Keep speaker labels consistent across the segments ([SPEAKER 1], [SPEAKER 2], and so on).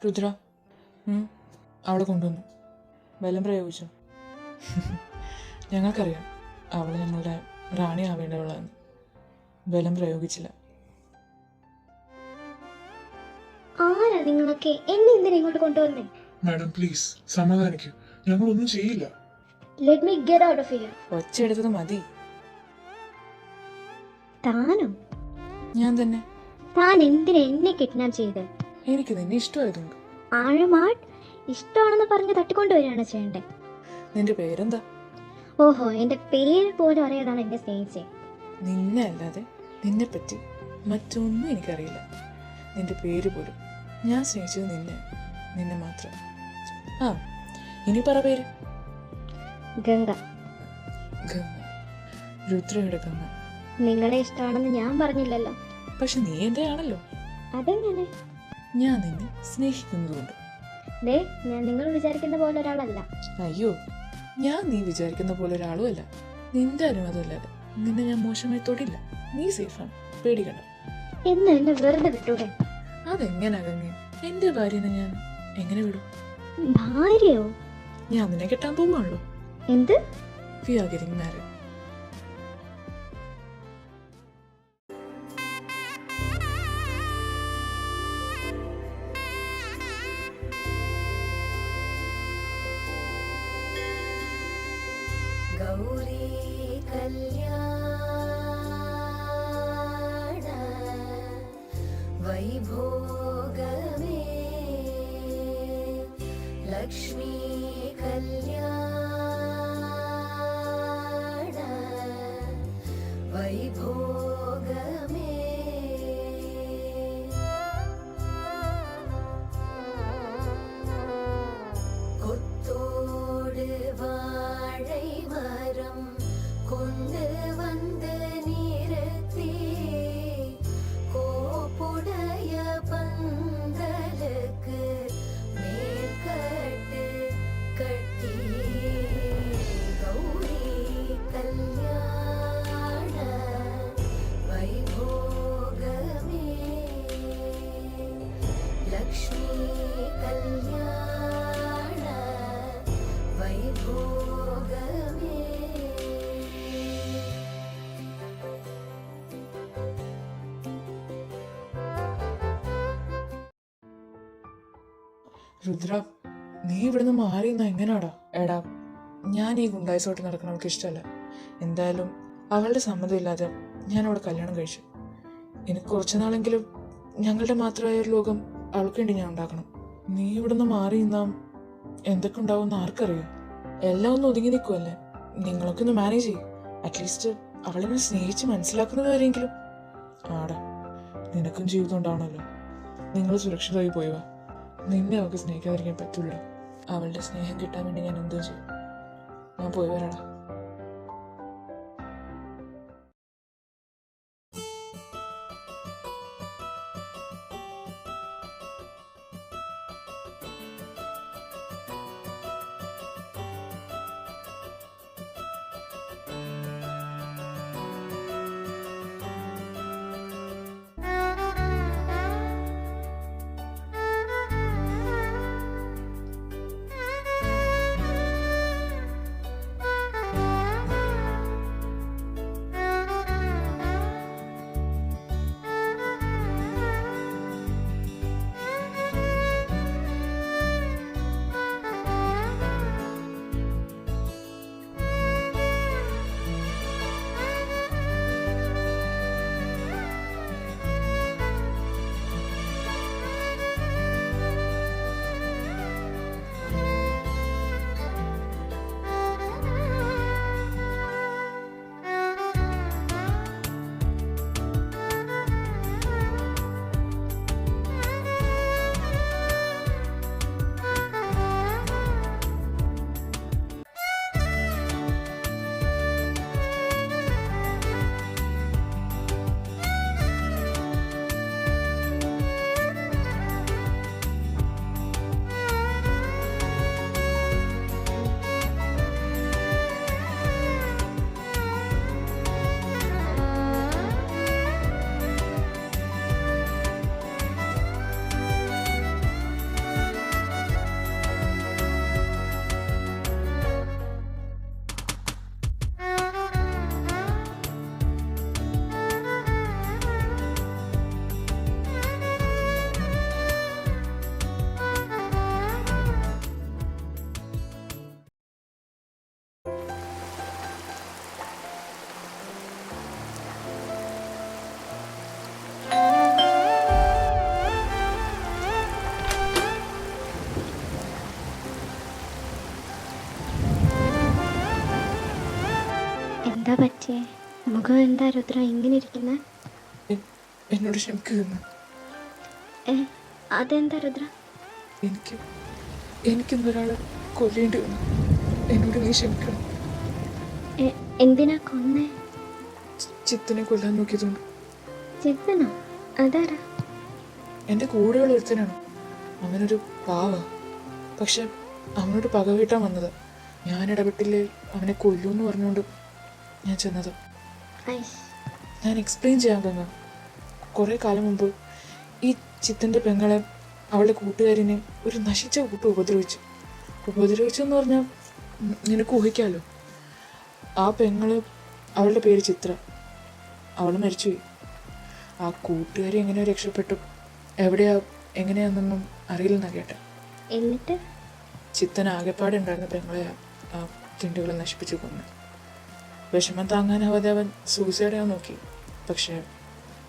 [SPEAKER 1] രുദ്ര അവളെ കൊണ്ടുവന്നു. ബലം പ്രയോഗിച്ചു. ഞങ്ങൾക്കറിയാം അവൾ ഞങ്ങളുടെ റാണി ആവേണ്ടവളാണ്. ബലം പ്രയോഗിച്ചില്ല.
[SPEAKER 2] ആരാ നിങ്ങളൊക്കെ? എന്നെ എന്തിനാ ഇങ്ങോട്ട് കൊണ്ടുവന്നേ?
[SPEAKER 3] മാഡം പ്ലീസ് സമാധാനിക്കൂ, ഞങ്ങളൊന്നും ചെയ്യില്ല.
[SPEAKER 2] Let me get out of here.
[SPEAKER 1] ഒച്ചയെടുത്തത് മതി.
[SPEAKER 2] താനോ?
[SPEAKER 1] ഞാൻ തന്നെ.
[SPEAKER 2] താൻ എന്തിനാ എന്നെ കിഡ്നാപ്പ് ചെയ്ത്?
[SPEAKER 1] എനിക്ക് നിന്നെ ഇഷ്ടമായതുകൊണ്ട്.
[SPEAKER 2] ആഴമാട് ഇഷ്ടമാണെന്ന് പറഞ്ഞ് തട്ടിക്കൊണ്ടുവരികയാണ് ചെയ്യണ്ടേ?
[SPEAKER 1] നിന്റെ പേരെന്താ?
[SPEAKER 2] ഓഹോ, എന്റെ പേര് പോലും അറിയാതാണ് എന്നെ സ്നേഹിച്ചേ.
[SPEAKER 1] നിന്നെ അല്ലാതെ നിന്നെ പറ്റി മറ്റൊന്നും എനിക്കറിയില്ല. നിന്റെ പേര് പോലും. ഞാൻ സ്നേഹിച്ചത് നിന്നെ മാത്രം. ആ, ഇനി പറ പേര്.
[SPEAKER 2] ഗംഗ.
[SPEAKER 1] ഗംഗ. രുദ്രയുടെ ഗംഗ.
[SPEAKER 2] നിങ്ങളെ ഇഷ്ടമാണെന്ന് ഞാൻ പറഞ്ഞില്ലല്ലോ.
[SPEAKER 1] പക്ഷെ നീ എൻ്റെ ആണല്ലോ.
[SPEAKER 2] അതെങ്ങനെ?
[SPEAKER 1] ഞാൻ നിന്നെ സ്നേഹിക്കുന്നതുകൊണ്ട്.
[SPEAKER 2] ഞാൻ നിങ്ങൾ വിചാരിക്കുന്ന പോലെ ഒരാളല്ല.
[SPEAKER 1] അയ്യോ, ഞാൻ നീ വിചാരിക്കുന്ന പോലെ ഒരാളും അല്ല. നിന്റെ അനുവാദമില്ലാതെ നിന്നെ ഞാൻ മോശമായി തൊടില്ല. നീ സേഫാണ്, പേടിക്കണ്ട.
[SPEAKER 2] എന്ന് എന്നെ വെറുതെ വിട്ടൂടെ?
[SPEAKER 1] അതെങ്ങനെ ഗംഗ? എന്റെ ഭാര്യനെ ഞാൻ എങ്ങനെ വിടും?
[SPEAKER 2] ഭാര്യയോ?
[SPEAKER 1] ഞാൻ നിന്നെ കെട്ടാൻ പോവാണല്ലോ.
[SPEAKER 2] എന്ത്?
[SPEAKER 1] We are getting married.
[SPEAKER 4] Gauri കല്യാണ വൈഭോഗമേ ലക്ഷ്മി കല്യാണ വൈഭോഗമേ കൊത്തോട് വാഴை மரம் கொண்டு வந்து நிறுத்தி கோப்புடைய பந்தலுக்கு மேற்கட்டு கட்டி கௌரி கல்யாண வைபோகமே லக்ஷ்மி கல்யாண வைபோகமே.
[SPEAKER 1] രുദ്ര, നീ ഇവിടുന്ന് മാറിയെന്നാ എങ്ങനാടാ? എടാ, ഞാൻ ഈ ഗുണ്ടായിസോട്ട് നടക്കണ അവൾക്ക് ഇഷ്ടമല്ല. എന്തായാലും അവളുടെ സമ്മതമില്ലാതെ ഞാൻ അവളെ കല്യാണം കഴിച്ചു. എനിക്ക് കുറച്ചു നാളെങ്കിലും ഞങ്ങളുടെ മാത്രമായ ഒരു ലോകം അവൾക്ക് വേണ്ടി ഞാൻ ഉണ്ടാക്കണം. നീ ഇവിടുന്ന് മാറി നിന്നാം എന്തൊക്കെ ഉണ്ടാവും ആർക്കറിയാം. എല്ലാം ഒന്ന് ഒതുങ്ങി നിൽക്കുമല്ലേ. നിങ്ങളൊക്കെ ഒന്ന് മാനേജ് ചെയ്യും. അറ്റ്ലീസ്റ്റ് അവളെന്നെ സ്നേഹിച്ച് മനസ്സിലാക്കുന്നവരെങ്കിലും. ആടാ, നിനക്കും ജീവിതം ഉണ്ടാവണമല്ലോ. നിങ്ങൾ സുരക്ഷിതമായി പോയവാ. നിന്നെ അവൾക്ക് സ്നേഹിക്കാതിരിക്കാൻ പറ്റില്ല. അവളുടെ സ്നേഹം കിട്ടാൻ വേണ്ടി ഞാൻ എന്തോ ചെയ്യും. ഞാൻ പോയി വരാടാ.
[SPEAKER 2] ശ്ശേ, മുഖം എന്താ രുദ്ര ഇങ്ങനെ ഇരിക്കുന്നത്?
[SPEAKER 1] എന്നോട് ക്ഷമിക്കുന്നു.
[SPEAKER 2] അതെന്താ രുദ്ര?
[SPEAKER 1] എനിക്കിന്നൊരാളെ കൊല്ലേണ്ടി വന്നു. എന്നോട് നീ ക്ഷമിക്കണം.
[SPEAKER 2] എന്തിനാ കൊന്നേ?
[SPEAKER 1] ചിത്തിനെ കൊല്ലാൻ നോക്കിയതുകൊണ്ട്.
[SPEAKER 2] ചിത്തനോ? അതാരാ?
[SPEAKER 1] എൻ്റെ കൂടെയുള്ള ഒരുത്തനാണ്. അവനൊരു പാവ. പക്ഷെ അവനോട് പക വീട്ടാൻ വന്നത്. ഞാൻ ഇടപെട്ടില്ലേ അവനെ കൊല്ലൂന്ന് പറഞ്ഞുകൊണ്ട് ഞാൻ ചെന്നത്. ഞാൻ എക്സ്പ്ലെയിൻ ചെയ്യാൻ തന്ന. കുറേ കാലം മുമ്പ് ഈ ചിത്തൻ്റെ പെങ്ങളെ അവളുടെ കൂട്ടുകാരിനെ ഒരു നശിച്ച കൂട്ട് ഉപദ്രവിച്ചു എന്ന് പറഞ്ഞാൽ നിനക്ക് ഊഹിക്കാമല്ലോ. ആ പെങ്ങള് അവളുടെ പേര് ചിത്ര. അവൾ മരിച്ചുപോയി. ആ കൂട്ടുകാരി എങ്ങനെയോ രക്ഷപ്പെട്ടു. എങ്ങനെയാണെന്നൊന്നും അറിയില്ലെന്നാ കേട്ടെ.
[SPEAKER 2] എന്നിട്ട്
[SPEAKER 1] ചിത്തൻ ആകെപ്പാടുണ്ടായിരുന്ന പെങ്ങളെ ആ തിണ്ടുകളെ നശിപ്പിച്ചു കൊന്നു. വിഷമം താങ്ങാനാവാതെ അവൻ സൂസൈഡ് ചെയ്യാൻ നോക്കി. പക്ഷെ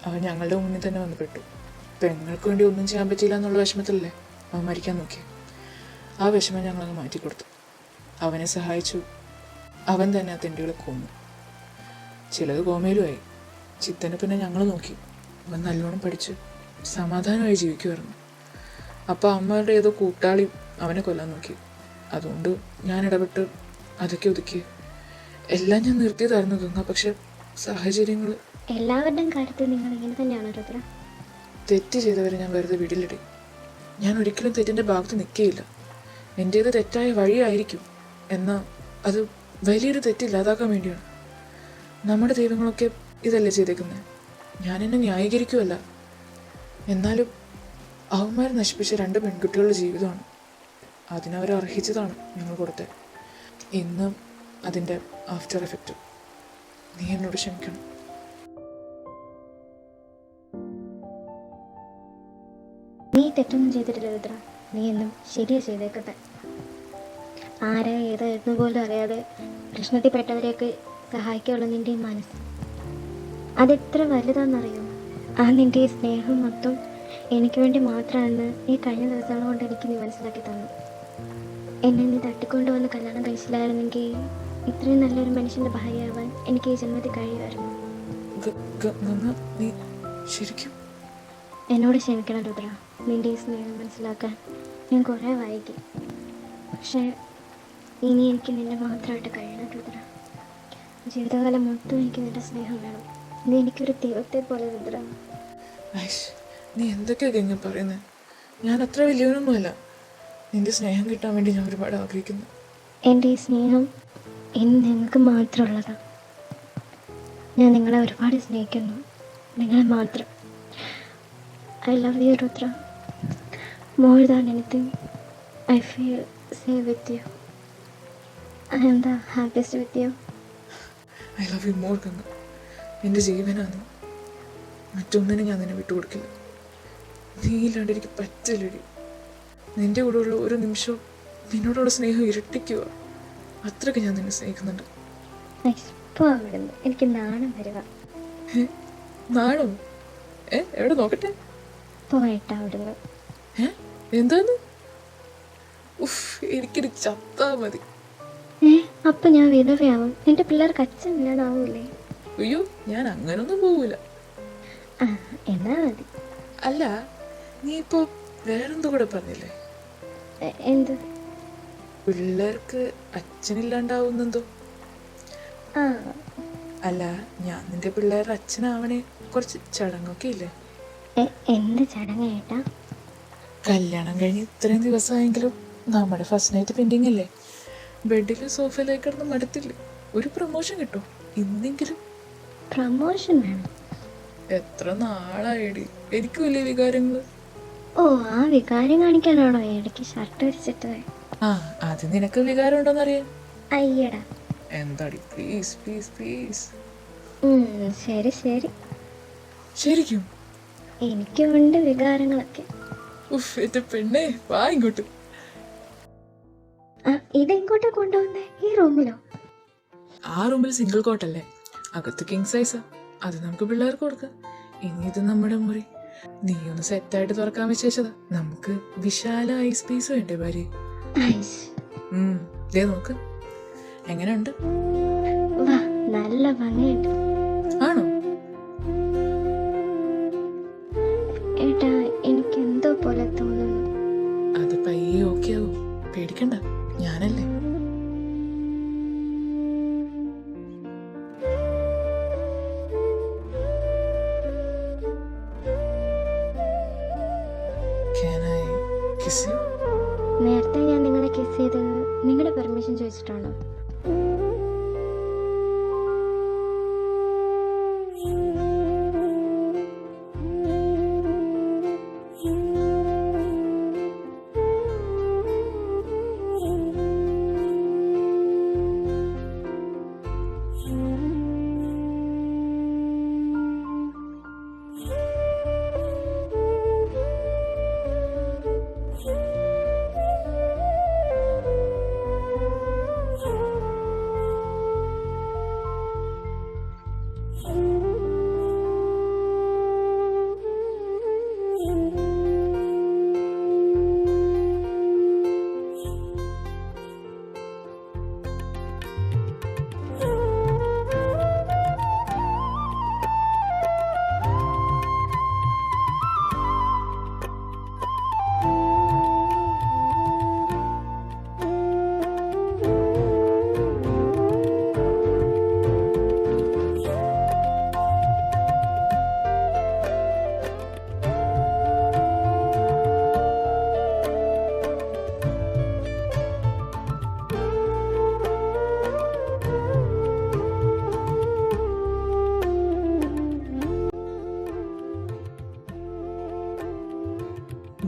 [SPEAKER 1] അവൻ ഞങ്ങളുടെ മുന്നിൽ തന്നെ വന്ന് പെട്ടു. പെങ്ങൾക്ക് വേണ്ടി ഒന്നും ചെയ്യാൻ പറ്റിയില്ല എന്നുള്ള വിഷമത്തിലല്ലേ അവൻ മരിക്കാൻ നോക്കി. ആ വിഷമം ഞങ്ങളങ്ങ് മാറ്റിക്കൊടുത്തു. അവനെ സഹായിച്ചു. അവൻ തന്നെ ആ തിണ്ടുകളെ കൊന്നു. ചിലത് കോമയിലുമായി. ചിത്തനെ പിന്നെ ഞങ്ങൾ നോക്കി. അവൻ നല്ലോണം പഠിച്ച് സമാധാനമായി ജീവിക്കുമായിരുന്നു. അപ്പോൾ അമ്മയുടെ ഏതോ കൂട്ടാളി അവനെ കൊല്ലാൻ നോക്കി. അതുകൊണ്ട് ഞാൻ ഇടപെട്ട് അതൊക്കെ ഒതുക്കി. എല്ലാം ഞാൻ നിർത്തിയതായിരുന്നു ഗംഗ. പക്ഷെ സാഹചര്യങ്ങൾ.
[SPEAKER 2] എല്ലാവരുടെയും കാര്യത്തിൽ നിങ്ങൾ ഇങ്ങനെ തന്നെയാണോ രുദ്ര?
[SPEAKER 1] തെറ്റ് ചെയ്തവരെ ഞാൻ വെറുതെ വിടില്ലടി. ഞാൻ ഒരിക്കലും തെറ്റിൻ്റെ ഭാഗത്ത് നിൽക്കുകയില്ല. എൻ്റേത് തെറ്റായ വഴിയായിരിക്കും. എന്നാൽ അത് വലിയൊരു തെറ്റില്ലാതാക്കാൻ വേണ്ടിയാണ്. നമ്മുടെ ദൈവങ്ങളൊക്കെ ഇതല്ലേ ചെയ്തേക്കുന്നത്. ഞാനെന്നെ ന്യായീകരിക്കുമല്ല. എന്നാലും അവന്മാർ നശിപ്പിച്ച 2 പെൺകുട്ടികളുടെ ജീവിതമാണ്. അതിനവർ അർഹിച്ചതാണ് ഞങ്ങൾ കൊടുത്തത്. ഇന്ന് അതിൻ്റെ ആഫ്റ്റർ എഫക്റ്റ്. നീ എന്നോട് ക്ഷമിക്കണം.
[SPEAKER 2] നീ തെറ്റൊന്നും ചെയ്തിട്ടില്ല രുദ്ര. നീ എന്നും ശരിയാ ചെയ്തേക്കട്ടെ. ആരെ ഏതായിരുന്നു പോലും അറിയാതെ പ്രശ്നത്തിൽപ്പെട്ടവരെയൊക്കെ സഹായിക്കാനുള്ള നിൻ്റെ ഈ മനസ്സ് അതെത്ര വലുതാണെന്നറിയോ? ആ നിൻ്റെ ഈ സ്നേഹം മൊത്തം എനിക്ക് വേണ്ടി മാത്രമാണെന്ന് ഈ കഴിഞ്ഞ ദിവസങ്ങൾ കൊണ്ട് എനിക്ക് നീ മനസ്സിലാക്കി തന്നു. എന്നെ നീ തട്ടിക്കൊണ്ട് വന്ന് കല്യാണം കഴിച്ചില്ലായിരുന്നെങ്കിൽ ഇത്രയും നല്ലൊരു മനുഷ്യൻ്റെ ഭാര്യയാവാൻ എനിക്ക് ഈ ജന്മത്തിൽ കഴിയുമായിരുന്നു.
[SPEAKER 1] നീ ശരിക്കും
[SPEAKER 2] എന്നോട് ക്ഷമിക്കണം രുദ്ര. നിൻ്റെ ഈ സ്നേഹം മനസ്സിലാക്കാൻ ഞാൻ കുറേ വൈകി. പക്ഷേ ഇനി എനിക്ക് നിന്നെ മാത്രമായിട്ട് കഴിയണം രുദ്ര. ജീവിതകാലം മൊത്തം എനിക്ക് നിൻ്റെ സ്നേഹം വേണം. നീ എനിക്കൊരു ദൈവത്തെ പോലെ രുദ്ര.
[SPEAKER 1] നീ എന്തൊക്കെയാ ഗംഗ പറയുന്നത്? ഞാൻ അത്ര വലിയവനൊന്നുമല്ല. നിന്റെ സ്നേഹം കിട്ടാൻ വേണ്ടി ഞാൻ ഒരുപാട് ആഗ്രഹിക്കുന്നു.
[SPEAKER 2] എൻ്റെ ഈ സ്നേഹം ഇന്ന് നിങ്ങൾക്ക് മാത്രമുള്ളതാണ്. ഞാൻ നിങ്ങളെ ഒരുപാട് സ്നേഹിക്കുന്നു. നിങ്ങളെ മാത്രം. I love you Rudra. More than anything I feel safe with you. I am the happiest with you.
[SPEAKER 1] I love you more Ganga. എൻ്റെ ജീവനാണ്. മറ്റൊന്നിനും ഞാൻ നിന്നെ വിട്ടുകൊടുക്കില്ല. നീ ഇല്ലാണ്ട് എനിക്ക് പറ്റില്ലടി. നിൻ്റെ കൂടെയുള്ള ഒരു നിമിഷവും നിന്നോടുള്ള സ്നേഹം ഇരട്ടിക്കുക. അത്രയ്ക്ക് ഞാൻ നിന്നെ സ്നേഹിക്കുന്നുണ്ട്.
[SPEAKER 2] ഇപ്പോൾ അവിടുന്ന് എനിക്ക് നാണം വരിക.
[SPEAKER 1] നാണോ? എവിടെ നോക്കട്ടെ.
[SPEAKER 2] പോയിട്ടാ അവിടുന്ന്.
[SPEAKER 1] എന്താന്ന്? ഉഫ്, എനിക്കൊരു ചത്താ മതി.
[SPEAKER 2] അപ്പം ഞാൻ വിധവയാവും. എൻ്റെ പിള്ളേർക്ക് അച്ഛൻ ഇല്ലാതാവൂലേ?
[SPEAKER 1] അയ്യോ, ഞാൻ അങ്ങനൊന്നും പോകൂല.
[SPEAKER 2] ആ, എന്നാ മതി.
[SPEAKER 1] അല്ല, നീ ഇപ്പോൾ വേറെന്തോ കൂടെ പറഞ്ഞില്ലേ?
[SPEAKER 2] എന്ത്?
[SPEAKER 1] പിള്ളേർക്ക് അച്ഛനില്ലാണ്ടാവുന്നെന്തോ.
[SPEAKER 2] ആ,
[SPEAKER 1] അല്ല, ഞാൻ നിന്റെ പിള്ളേരുടെ അച്ഛനാവണേ കുറച്ച് ചടങ്ങൊക്കെ ഇല്ലേ?
[SPEAKER 2] എന്ത് ചടങ്ങേട്ടാ?
[SPEAKER 1] കല്യാണം കഴിഞ്ഞ് ഇത്രയും ദിവസമായെങ്കിലും നമ്മുടെ ഫസ്റ്റ് നൈറ്റ് പെൻഡിങ് അല്ലേ? ബെഡിലും സോഫയിലേക്ക് കിടന്ന് മടുത്തില്ലേ? ഒരു പ്രൊമോഷൻ കിട്ടും ഇന്നെങ്കിലും.
[SPEAKER 2] പ്രമോഷൻ വേണം?
[SPEAKER 1] എത്ര നാളായിടി. എനിക്ക് വലിയ വികാരങ്ങൾ.
[SPEAKER 2] ഓ, ആ വികാരം കാണിക്കാനാണോ ഇടയ്ക്ക് ഷർട്ട് വെച്ചിട്ട്?
[SPEAKER 1] ആ, അത് നിനക്ക് വികാരം ഉണ്ടോന്നറിയാൻ.
[SPEAKER 2] അയ്യടാ.
[SPEAKER 1] എന്താടി, പ്ലീസ് പ്ലീസ് പ്ലീസ്.
[SPEAKER 2] ശരി ശരി.
[SPEAKER 1] ശരിക്കും
[SPEAKER 2] എനിക്കുണ്ട് വികാരങ്ങളൊക്കെ.
[SPEAKER 1] ഉഫ്, എന്റെ പെണ്ണേ, വാ ഇങ്ങോട്ട്.
[SPEAKER 2] ഇതെങ്ങോട്ടാ കൊണ്ടുവന്നേ? ഈ റൂമിലോ?
[SPEAKER 1] ആ റൂമിൽ സിംഗിൾ കോട്ടല്ലേ, അകത്ത് കിങ് സൈസാ. അത് നമുക്ക് പിള്ളേർക്ക് കൊടുക്കാം. ഇനി ഇത് നമ്മുടെ മുറി. നീ ഒന്ന് സെറ്റായിട്ട് തുറക്കാൻ വെച്ചതാ. നമുക്ക് വിശാലമായി സ്പേസ് വേണ്ടേ ഭാര്യ?
[SPEAKER 2] ഐസ്.
[SPEAKER 1] ദേ നോക്ക്, എങ്ങനെയുണ്ട്?
[SPEAKER 2] വാ, നല്ല ഭംഗിയുണ്ട്.
[SPEAKER 1] ആണോ?
[SPEAKER 2] ഏട്ടാ, എനിക്ക് എന്തോ പോലെ തോന്നുന്നു.
[SPEAKER 1] അത് പയ്യെ ഓക്കെ ആവും, പേടിക്കണ്ട, ഞാനല്ലേ. Can I kiss you?
[SPEAKER 2] നേരത്തെ ഞാൻ നിങ്ങളെ കിസ് ചെയ്തത് നിങ്ങളുടെ പെർമിഷൻ ചോദിച്ചിട്ടാണോ?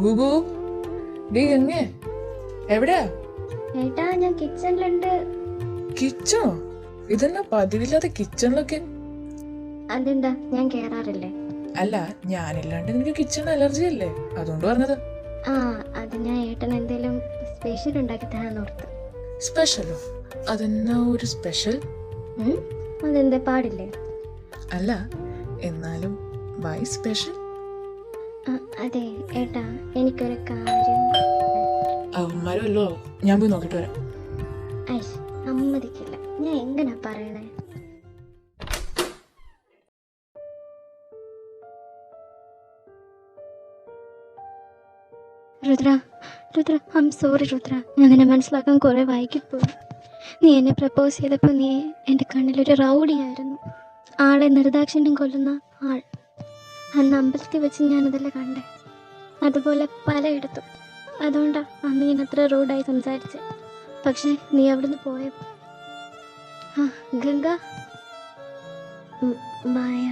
[SPEAKER 1] ഗുഗു, ഡീ എങ്ങേ, എവിടെയാ?
[SPEAKER 2] ഏട്ടാ, ഞാൻ കിച്ചണിലുണ്ട്.
[SPEAKER 1] കിച്ചണോ? ഇതെന്നാ പതിവില്ലാതെ കിച്ചണിലൊക്കെ?
[SPEAKER 2] അതെന്താ, ഞാൻ കേറാറില്ലേ?
[SPEAKER 1] അല്ല, ഞാനില്ലാണ്ട് നിനക്ക് കിച്ചൺ അലർജി അല്ലേ, അതുകൊണ്ട് പറഞ്ഞത്.
[SPEAKER 2] ആ, അത് ഞാൻ ഏട്ടൻ എന്തേലും സ്പെഷ്യൽ ഉണ്ടാക്കി തരാന്നോർത്ത്.
[SPEAKER 1] സ്പെഷ്യലോ? അതെന്നാ ഒരു സ്പെഷ്യൽ?
[SPEAKER 2] അതെന്താ, പാടില്ലേ?
[SPEAKER 1] അല്ല, എന്നാലും വൈ സ്പെഷ്യൽ?
[SPEAKER 2] അതെ ഏട്ടാ, എനിക്കൊരു കാര്യം.
[SPEAKER 1] അവന്മാരുമല്ലോ, ഞാൻ പോയി നോക്കിട്ട് വരാം.
[SPEAKER 2] ഐഷ്, സമ്മതിക്കില്ല. ഞാൻ എങ്ങനാ പറയണേ? Rudra, Rudra, I am sorry Rudra. ഞാൻ നിന്നെ മനസ്സിലാക്കാൻ കുറേ വൈകിപ്പോയി. നീ എന്നെ പ്രപ്പോസ് ചെയ്തപ്പോൾ നീ എൻ്റെ കണ്ണിലൊരു റൗഡിയായിരുന്നു. ആളെ നിർദാക്ഷിണ്യം കൊല്ലുന്ന ആൾ. അന്ന് അമ്പലത്തിൽ വെച്ച് ഞാനതെല്ലാം കണ്ടേ, അതുപോലെ പലയിടത്തും. അതുകൊണ്ടാണ് അന്ന് ഞാൻ അത്ര റൂഡായി സംസാരിച്ചത്. പക്ഷേ നീ അവിടുന്ന് പോയപ്പോൾ ഗംഗ, മായ